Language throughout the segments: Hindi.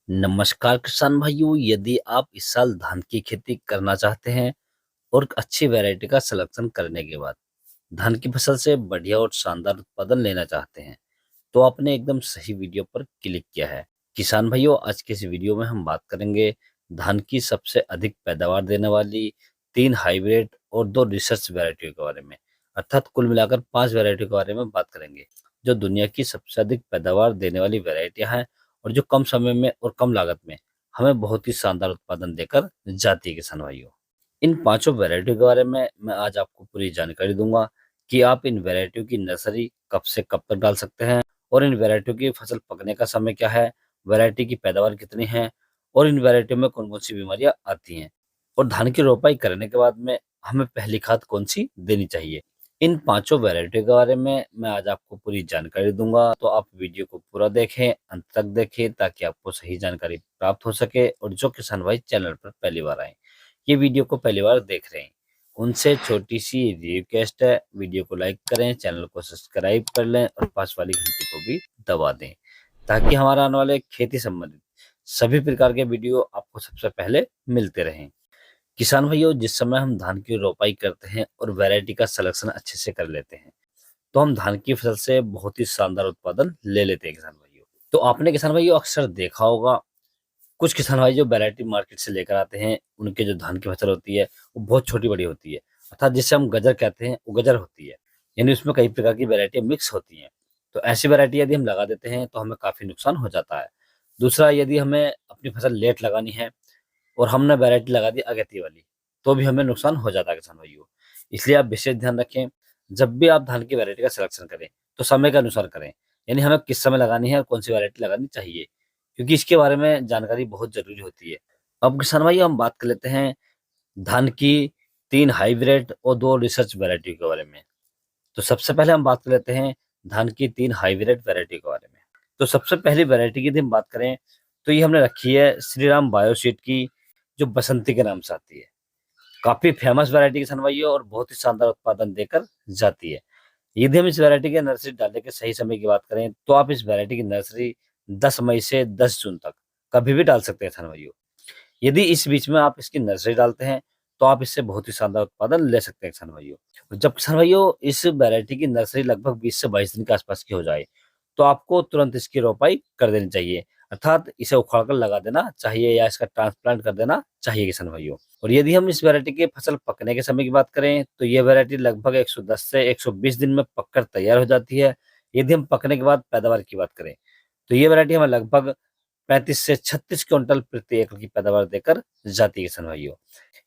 नमस्कार किसान भाइयों, यदि आप इस साल धान की खेती करना चाहते हैं और अच्छी वैरायटी का सिलेक्शन करने के बाद धान की फसल से बढ़िया और शानदार उत्पादन लेना चाहते हैं, तो आपने एकदम सही वीडियो पर क्लिक किया है। किसान भाइयों, आज के इस वीडियो में हम बात करेंगे धान की सबसे अधिक पैदावार देने वाली 3 हाइब्रिड और 2 रिसर्च वैरायटियों के बारे में, अर्थात कुल मिलाकर 5 वैरायटी के बारे में बात करेंगे, जो दुनिया की सबसे अधिक पैदावार देने वाली वैरायटियां हैं और जो कम समय में और कम लागत में हमें बहुत ही शानदार उत्पादन देकर जाती है। किसान भाइयों, इन पांचों वैरायटियों के बारे में मैं आज आपको पूरी जानकारी दूंगा कि आप इन वैरायटियों की नर्सरी कब से कब तक डाल सकते हैं और इन वैरायटियों की फसल पकने का समय क्या है, वैरायटी की पैदावार कितनी है और इन वैरायटियों में कौन कौन सी बीमारियां आती हैं और धान की रोपाई करने के बाद में हमें पहली खाद कौन सी देनी चाहिए। इन पांचों वैरायटियों के बारे में मैं आज आपको पूरी जानकारी दूंगा, तो आप वीडियो को पूरा देखें, अंत तक देखें, ताकि आपको सही जानकारी प्राप्त हो सके। और जो किसान भाई चैनल पर पहली बार आए, ये वीडियो को पहली बार देख रहे हैं, उनसे छोटी सी रिक्वेस्ट है, वीडियो को लाइक करें, चैनल को सब्सक्राइब कर लें और पास वाली घंटी को भी दबा दें, ताकि हमारा आने वाले खेती संबंधित सभी प्रकार के वीडियो आपको सबसे पहले मिलते रहें। किसान भाइयों, जिस समय हम धान की रोपाई करते हैं और वैरायटी का सिलेक्शन अच्छे से कर लेते हैं, तो हम धान की फसल से बहुत ही शानदार उत्पादन ले लेते हैं। किसान भाइयों, तो आपने किसान भाइयों अक्सर देखा होगा, कुछ किसान भाई जो वैरायटी मार्केट से लेकर आते हैं, उनके जो धान की फसल होती है वो बहुत छोटी बड़ी होती है, अर्थात जिसे हम गजर कहते हैं, वो गजर होती है, यानी उसमें कई प्रकार की वैरायटी मिक्स होती हैं। तो ऐसी वैरायटी यदि हम लगा देते हैं तो हमें काफी नुकसान हो जाता है। दूसरा, यदि हमें अपनी फसल लेट लगानी है और हमने वैरायटी लगा दी अगेती वाली, तो भी हमें नुकसान हो जाता है। किसान भाइयों, इसलिए आप विशेष ध्यान रखें, जब भी आप धान की वैरायटी का सिलेक्शन करें तो समय के अनुसार करें, यानी हमें किस समय लगानी है और कौन सी वैरायटी लगानी चाहिए, क्योंकि इसके बारे में जानकारी बहुत जरूरी होती है। अब किसान भाई, हम बात कर लेते हैं धान की 3 हाइब्रिड और 2 रिसर्च वैरायटी के बारे में। तो सबसे पहले हम बात कर लेते हैं धान की 3 हाइब्रिड वैरायटी के बारे में। तो सबसे पहली वैरायटी की यदि हम बात करें, तो ये हमने रखी है श्रीराम बायोसीड की, जो बसंती के नाम से आती है। काफी फेमस वैरायटी किसान भाई है और बहुत ही शानदार उत्पादन देकर जाती है। यदि हम इस वैरायटी के नर्सरी डालने के सही समय की बात करें, तो आप इस वैरायटी की नर्सरी 10 मई से 10 जून तक कभी भी डाल सकते हैं किसान भाइयों। यदि इस बीच में आप इसकी नर्सरी डालते हैं, तो आप इससे बहुत ही शानदार उत्पादन ले सकते हैं किसान भाइयों। और जब किसान भाइयों इस वैरायटी की नर्सरी लगभग 20 से 22 दिन के आसपास की हो जाए, तो आपको तुरंत इसकी रोपाई कर देनी चाहिए, अर्थात इसे उखाड़ कर लगा देना चाहिए या इसका ट्रांसप्लांट कर देना चाहिए किसान भाइयों। और यदि हम इस वैरायटी के फसल पकने के समय की बात करें, तो ये वैरायटी लगभग 110 से 120 दिन में पककर तैयार हो जाती है। यदि हम पकने के बाद पैदावार की बात करें, तो ये वैरायटी हमें लगभग 35 से 36 क्विंटल प्रति एकड़ की पैदावार देकर जाती है किसान भाइयों।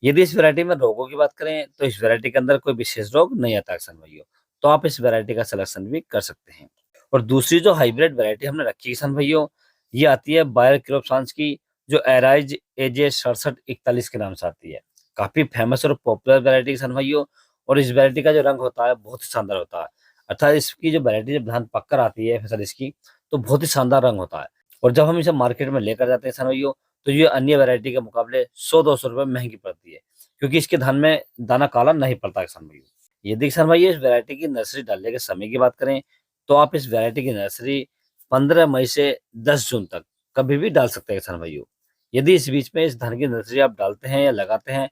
यदि इस वैरायटी में रोगों की बात करें, तो इस वैरायटी के अंदर कोई विशेष रोग नहीं आता किसान भाइयों, तो आप इस वैरायटी का सिलेक्शन भी कर सकते हैं। और दूसरी जो हाइब्रिड वैरायटी हमने रखी है किसान भाइयों, ये आती है बायर क्रोपसांस की, जो एराइज एजे 6741 के नाम से आती है। काफी फेमस और पॉपुलर वैरायटी किसान भाइयों। और इस वैरायटी का जो रंग होता है बहुत ही शानदार होता है, अर्थात इसकी जो वैरायटी जब धान पककर आती है फसल इसकी, तो बहुत ही शानदार रंग होता है। और जब हम इसे मार्केट में लेकर जाते हैं किसान भाइयों, तो ये अन्य वैरायटी के मुकाबले 100-200 रुपए महंगी पड़ती है, क्योंकि इसके धान में दाना काला नहीं पड़ता किसान भाइयों। यदि किसान भाई इस वैरायटी की नर्सरी डालने के समय की बात करें, तो आप इस वैरायटी की नर्सरी 15 मई से 10 जून तक कभी भी डाल सकते हैं किसान भाइयों। यदि इस बीच में इस धान की नर्सरी आप डालते हैं या लगाते हैं,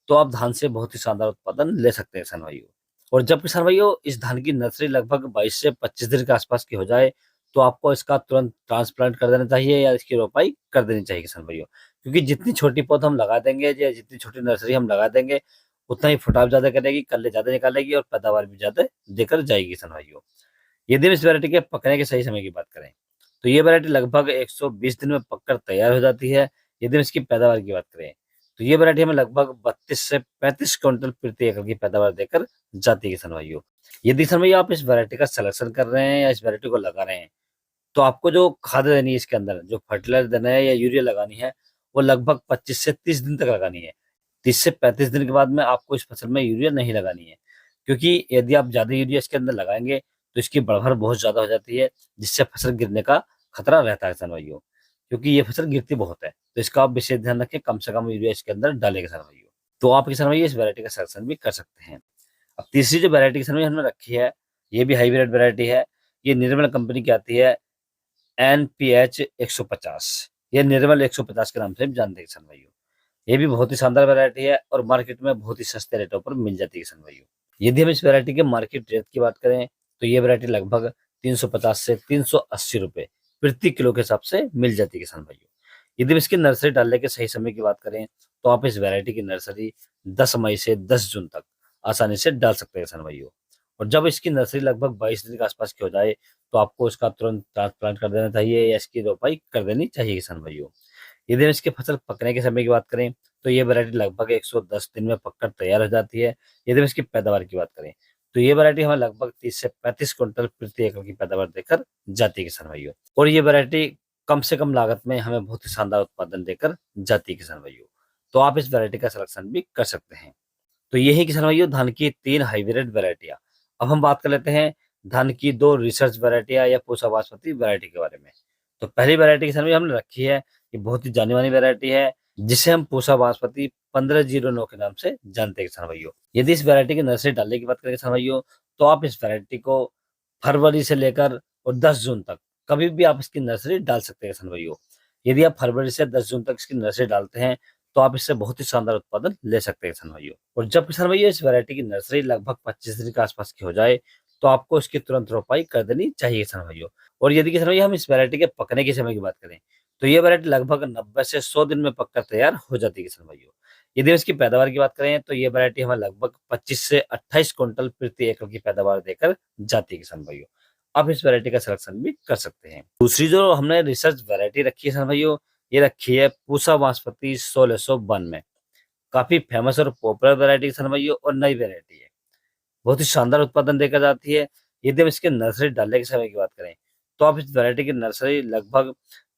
तो आप धान से बहुत ही शानदार उत्पादन ले सकते हैं किसान भाइयों। और जब किसान भाइयों इस धान की नर्सरी लगभग 22 से 25 दिन के आसपास की हो जाए, तो आपको इसका तुरंत ट्रांसप्लांट कर देना चाहिए या इसकी रोपाई कर देनी चाहिए किसान भाइयों। क्योंकि जितनी छोटी पौध हम लगा देंगे या जितनी छोटी नर्सरी हम लगा देंगे, उतना ही फुटाव ज्यादा करेगी, कल्ले ज्यादा निकालेगी और पैदावार भी ज्यादा देकर जाएगी किसान भाइयों। यदि हम इस वैरायटी के पकने के सही समय की बात करें, तो ये वैरायटी लगभग 120 दिन में पककर तैयार हो जाती है। यदि हम इसकी पैदावार की बात करें, तो ये वैरायटी हमें लगभग 32 से 35 क्विंटल प्रति एकड़ की पैदावार देकर जाती है किसान भाइयों। यदि किसान भाई आप इस वैरायटी का सिलेक्शन कर रहे हैं या इस वैरायटी को लगा रहे हैं, तो आपको जो खाद देनी है इसके अंदर, जो फर्टिलाइजर देना है या यूरिया लगानी है, वो लगभग 25 से 30 दिन तक लगानी है। 30 से 35 दिन के बाद में आपको इस फसल में यूरिया नहीं लगानी है, क्योंकि यदि आप ज्यादा यूरिया इसके अंदर लगाएंगे, तो इसकी बढ़भर बहुत ज्यादा हो जाती है, जिससे फसल गिरने का खतरा रहता है किसान भाइयों। क्योंकि ये फसल गिरती बहुत है, तो इसका आप विशेष ध्यान रखें, कम से कम यूरिया इसके अंदर डालें किसान भाइयों। तो आप किसान भाई इस वैरायटी का सिलेक्शन भी कर सकते हैं। अब तीसरी जो वैरायटी किसान भाई हमने रखी है, ये भी हाइब्रिड वैरायटी है। ये निर्मल कंपनी की आती है, NPH 150। या निर्मल 150 के नाम से भी जानते हैं किसान भाइयों। ये भी बहुत ही शानदार वैरायटी है और मार्केट में बहुत ही सस्ते रेटों पर मिल जाती है किसान भाइयों। यदि हम इस वैरायटी के मार्केट रेट की बात करें तो ये वैरायटी लगभग 350 से 380 रुपए प्रति किलो के हिसाब से मिल जाती है किसान भाइयों। यदि हम इसकी नर्सरी डालने के सही समय की बात करें तो आप इस वैरायटी की नर्सरी 10 मई से 10 जून तक आसानी से डाल सकते हैं किसान भाइयों। और जब इसकी नर्सरी लगभग 22 दिन के आसपास की हो जाए तो आपको इसका तुरंत ट्रांसप्लांट कर देना चाहिए या इसकी रोपाई कर देनी चाहिए किसान भाइयों। यदि हम इसकी फसल पकने के समय की बात करें तो ये वैरायटी लगभग 110 दिन में पककर तैयार हो जाती है। यदि हम इसकी पैदावार की बात करें तो ये वैरायटी हमें लगभग 30 से 35 क्विंटल प्रति एकड़ की पैदावार देकर जाती है किसान भाइयों। और ये वैरायटी कम से कम लागत में हमें बहुत ही शानदार उत्पादन देकर जाती है किसान भाइयों। तो आप इस वैरायटी का सिलेक्शन भी कर सकते हैं। तो ये है किसान भाइयों धान की 3 हाइब्रिड वैरायटियां। अब हम बात कर लेते हैं धान की 2 रिसर्च वैरायटियां या पूसा बासमती वैरायटी के बारे में। तो पहली वैरायटी किसान भाई हमने रखी है, ये बहुत ही जानी मानी वैरायटी है जिसे हम पूसा बासमती 1509 के नाम से जानते हैं किसान भाइयों। यदि इस वैरायटी की नर्सरी डालने की बात करें किसान भाइयों तो आप इस वैरायटी को फरवरी से लेकर और 10 जून तक कभी भी आप इसकी नर्सरी डाल सकते हैं किसान भाइयों। यदि आप फरवरी से 10 जून तक इसकी नर्सरी डालते हैं तो आप इससे बहुत ही शानदार उत्पादन ले सकते हैं किसान भाइयों। और जब किसान भाइयों इस वैरायटी की नर्सरी लगभग 25 दिन के आसपास की हो जाए तो आपको इसकी तुरंत रोपाई कर देनी चाहिए किसान भाइयों। और यदि किसान भाइयों हम इस वैरायटी के पकने के समय की बात करें तो ये वैरायटी लगभग 90 से 100 दिन में पककर तैयार हो जाती है किसान भाइयों। यदि हम इसकी पैदावार की बात करें तो ये वैरायटी हमें लगभग 25 से 28 क्विंटल प्रति एकड़ की पैदावार देकर जाती है किसान भाइयों। आप इस वैरायटी का सिलेक्शन भी कर सकते हैं। दूसरी जो हमने रिसर्च वैरायटी रखी है किसान भाइयों, ये रखी है पूसा बासमती 1692। काफी फेमस और पॉपुलर वैरायटी किसान भाइयों और नई वैरायटी है, बहुत ही शानदार उत्पादन देकर जाती है। यदि हम इसके नर्सरी डालने के समय की बात करें तो आप इस वैरायटी की नर्सरी लगभग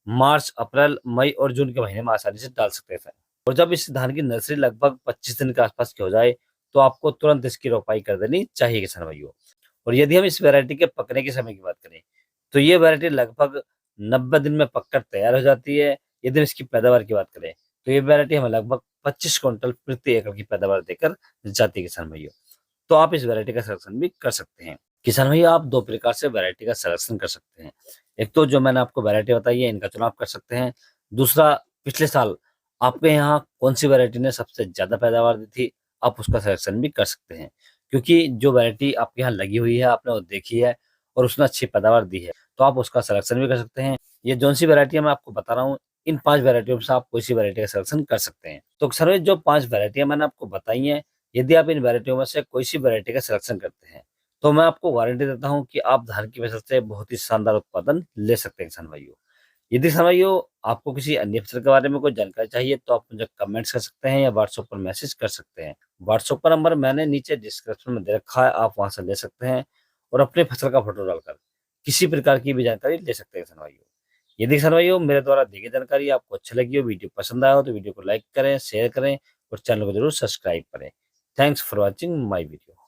मार्च, अप्रैल, मई और जून के महीने में आसानी से डाल सकते हैं। और जब इस धान की नर्सरी लगभग 25 दिन के आसपास की हो जाए तो आपको तुरंत इसकी रोपाई कर देनी चाहिए किसान भाइयों। और यदि हम इस वैरायटी के पकने के समय की बात करें तो ये वैरायटी लगभग 90 दिन में पककर तैयार हो जाती है। यदि हम इसकी पैदावार की बात करें तो ये वैरायटी हमें लगभग 25 क्विंटल प्रति एकड़ की पैदावार देकर जाती है किसान भाइयों। तो आप इस वैरायटी का सिलेक्शन भी कर सकते हैं। किसान भैया आप 2 प्रकार से वैरायटी का सिलेक्शन कर सकते हैं। एक तो जो मैंने आपको वैरायटी बताई है इनका चुनाव कर सकते हैं। दूसरा, पिछले साल आपके यहाँ कौन-सी वैरायटी ने सबसे ज़्यादा पैदावार दी थी, आप उसका सिलेक्शन भी कर सकते हैं। क्योंकि जो वैरायटी आपके यहाँ लगी हुई है, आपने वो देखी है और उसने अच्छी पैदावार दी है, तो आप उसका सिलेक्शन भी कर सकते हैं। ये जौन-सी वैरायटी मैं आपको बता रहा हूँ, इन 5 वैरायटियों में से आप कोई-सी वैरायटी का सिलेक्शन कर सकते हैं। तो किसान भाई जो 5 वैरायटियाँ मैंने आपको बताई हैं, यदि आप इन वैरायटियों में से कोई-सी वैरायटी का सिलेक्शन करते हैं, तो मैं आपको गारंटी देता हूँ कि आप धान की फसल से बहुत ही शानदार उत्पादन ले सकते हैं किसान भाइयों। यदि किसान भाइयों आपको किसी अन्य फसल के बारे में कोई जानकारी चाहिए तो आप मुझे कमेंट्स कर सकते हैं या व्हाट्सएप पर मैसेज कर सकते हैं। व्हाट्सएप का नंबर मैंने नीचे डिस्क्रिप्शन में दे रखा है, आप वहाँ से ले सकते हैं और अपनी फसल का फोटो डालकर किसी प्रकार की भी जानकारी ले सकते हैं किसान भाइयों। यदि किसान भाइयों मेरे द्वारा दी गई जानकारी आपको अच्छी लगी हो, वीडियो पसंद आया हो तो वीडियो को लाइक करें, शेयर करें और चैनल को जरूर सब्सक्राइब करें। Thanks for watching my video.